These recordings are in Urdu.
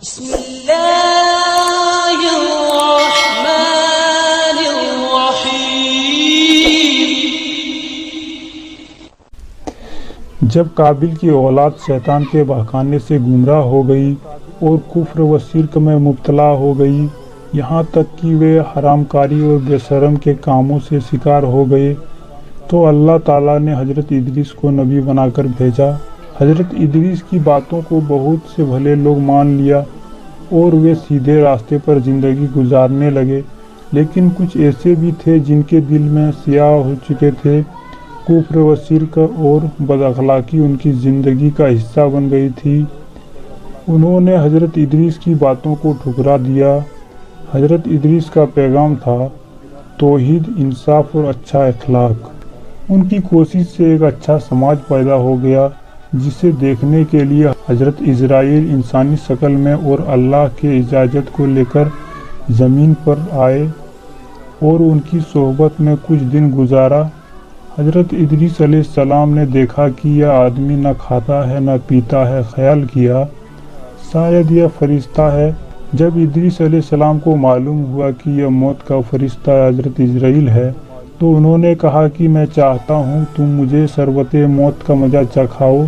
بسم اللہ الرحمن الرحیم۔ جب قابل کی اولاد شیطان کے بہکانے سے گمراہ ہو گئی اور کفر و شرک میں مبتلا ہو گئی، یہاں تک کہ وہ حرام کاری اور بے شرم کے کاموں سے شکار ہو گئے، تو اللہ تعالیٰ نے حضرت ادریس کو نبی بنا کر بھیجا۔ حضرت ادریس کی باتوں کو بہت سے بھلے لوگ مان لیا اور وہ سیدھے راستے پر زندگی گزارنے لگے، لیکن کچھ ایسے بھی تھے جن کے دل میں سیاہ ہو چکے تھے۔ کفر و شرک اور بد اخلاقی ان کی زندگی کا حصہ بن گئی تھی۔ انہوں نے حضرت ادریس کی باتوں کو ٹھکرا دیا۔ حضرت ادریس کا پیغام تھا توحید، انصاف اور اچھا اخلاق۔ ان کی کوشش سے ایک اچھا سماج پیدا ہو گیا، جسے دیکھنے کے لیے حضرت اسرائیل انسانی شکل میں اور اللہ کے اجازت کو لے کر زمین پر آئے اور ان کی صحبت میں کچھ دن گزارا۔ حضرت ادریس علیہ السلام نے دیکھا کہ یہ آدمی نہ کھاتا ہے نہ پیتا ہے۔ خیال کیا شاید یہ فرشتہ ہے۔ جب ادریس علیہ السلام کو معلوم ہوا کہ یہ موت کا فرشتہ حضرت اسرائیل ہے، تو انہوں نے کہا کہ میں چاہتا ہوں تم مجھے شربت موت کا مزہ چکھاؤ۔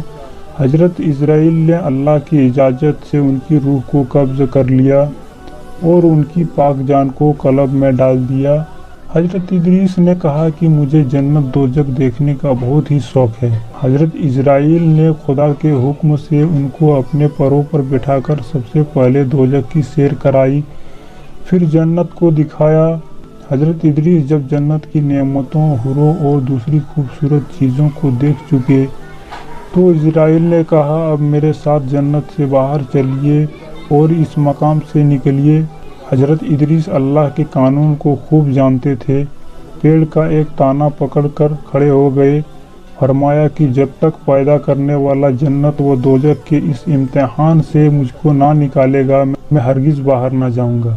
حضرت اسرائیل نے اللہ کی اجازت سے ان کی روح کو قبض کر لیا اور ان کی پاک جان کو قلب میں ڈال دیا۔ حضرت ادریس نے کہا کہ مجھے جنت دوزخ دیکھنے کا بہت ہی شوق ہے۔ حضرت اسرائیل نے خدا کے حکم سے ان کو اپنے پروں پر بٹھا کر سب سے پہلے دوزخ کی سیر کرائی، پھر جنت کو دکھایا۔ حضرت ادریس جب جنت کی نعمتوں، حوروں اور دوسری خوبصورت چیزوں کو دیکھ چکے تو اسرائیل نے کہا اب میرے ساتھ جنت سے باہر چلیے اور اس مقام سے نکلیے۔ حضرت ادریس اللہ کے قانون کو خوب جانتے تھے۔ پیڑ کا ایک تانا پکڑ کر کھڑے ہو گئے، فرمایا کہ جب تک پیدا کرنے والا جنت و دوزخ کے اس امتحان سے مجھ کو نہ نکالے گا، میں ہرگز باہر نہ جاؤں گا۔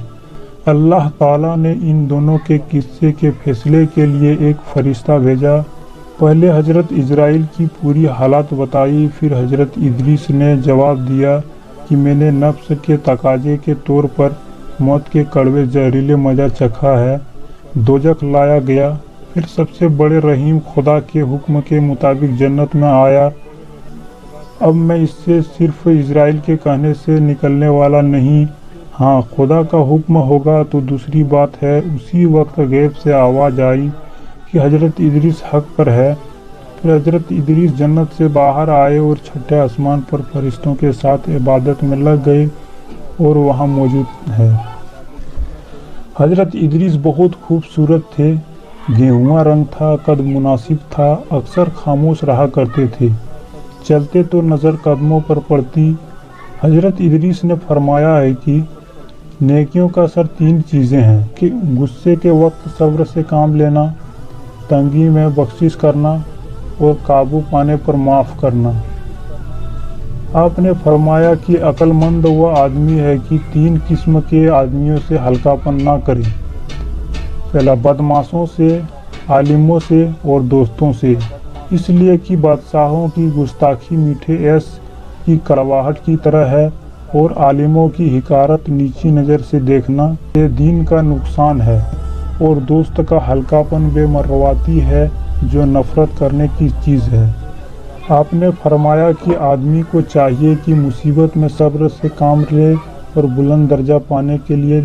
اللہ تعالیٰ نے ان دونوں کے قصے کے فیصلے کے لیے ایک فرشتہ بھیجا۔ پہلے حضرت اسرائیل کی پوری حالت بتائی، پھر حضرت ادریس نے جواب دیا کہ میں نے نفس کے تقاضے کے طور پر موت کے کڑوے زہریلے مزہ چکھا ہے۔ دوزخ لایا گیا، پھر سب سے بڑے رحیم خدا کے حکم کے مطابق جنت میں آیا۔ اب میں اس سے صرف اسرائیل کے کہنے سے نکلنے والا نہیں، ہاں خدا کا حکم ہوگا تو دوسری بات ہے۔ اسی وقت غیب سے آواز آئی کہ حضرت ادریس حق پر ہے۔ پھر حضرت ادریس جنت سے باہر آئے اور چھٹے آسمان پر فرشتوں کے ساتھ عبادت میں لگ گئے اور وہاں موجود ہے۔ حضرت ادریس بہت خوبصورت تھے، گیہواں رنگ تھا، قد مناسب تھا، اکثر خاموش رہا کرتے تھے، چلتے تو نظر قدموں پر پڑتی۔ حضرت ادریس نے فرمایا ہے کہ نیکیوں کا اثر تین چیزیں ہیں کہ غصے کے وقت صبر سے کام لینا، تنگی میں بخشش کرنا اور قابو پانے پر معاف کرنا۔ آپ نے فرمایا کہ عقل مند وہ آدمی ہے کہ تین قسم کے آدمیوں سے ہلکا پن نہ کرے، پہلا بدمعاشوں سے، عالموں سے اور دوستوں سے، اس لیے کہ بادشاہوں کی گستاخی میٹھے عیش کی کڑواہٹ کی طرح ہے اور عالموں کی حقارت نیچی نظر سے دیکھنا یہ دین کا نقصان ہے، اور دوست کا ہلکا پن بے مرواتی ہے جو نفرت کرنے کی چیز ہے۔ آپ نے فرمایا کہ آدمی کو چاہیے کہ مصیبت میں صبر سے کام لے اور بلند درجہ پانے کے لیے